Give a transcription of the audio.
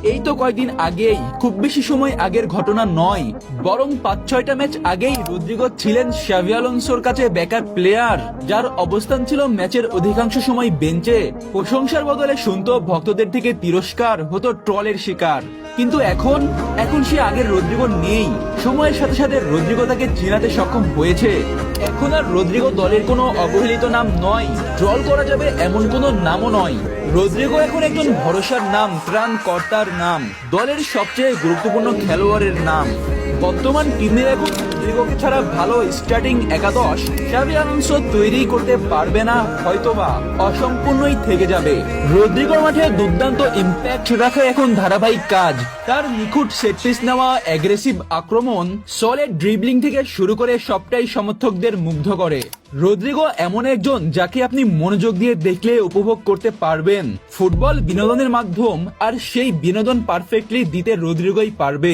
এই তো কয়েকদিন আগেই, খুব বেশি সময় আগের ঘটনা নয়, বরং 5-6টা ম্যাচ আগেই রদ্রিগো ছিলেন শাভি আলোনসোর কাছে ব্যাকআপ প্লেয়ার, যার অবস্থান ছিল ম্যাচের অধিকাংশ সময় বেঞ্চে। প্রশংসার বদলে শুনতো ভক্তদের থেকে তিরস্কার, হতো ট্রলের শিকার। কিন্তু এখন সে আগের রদ্রিগো নেই। সময়ের সাথে সাথে রদ্রিগো তাকে চিনাতে সক্ষম হয়েছে। এখন আর রদ্রিগো দলের কোনো অবহেলিত নাম নয়, ট্রল করা যাবে এমন কোনো নামও নয়। রদ্রিগো এখন একজন ভরসার নাম, ত্রাণকর্তার নাম, দলের সবচেয়ে গুরুত্বপূর্ণ খেলোয়াড়ের নাম। বর্তমান টিমে এখন রদ্রিগোকে ছাড়া ভালো স্টার্টিং একাদশ শাভি আলোনসো তৈরি করতে পারবে না, হয়তোবা অসম্পূর্ণই থেকে যাবে। রদ্রিগোর মাঠে দুর্দান্ত ইম্প্যাক্ট রাখা এখন ধারাবাহিক কাজ। তার নিখুঁত সেট পিস নেওয়া, অ্যাগ্রেসিভ আক্রমণ, সলিড ড্রিবলিং থেকে শুরু করে সবটাই সমর্থকদের মুগ্ধ করে। রদ্রিগো এমন একজন যাকে আপনি মনোযোগ দিয়ে দেখলে উপভোগ করতে পারবেন। ফুটবল বিনোদনের মাধ্যম, আর সেই বিনোদন পারফেক্টলি দিতে রদ্রিগোই পারবে।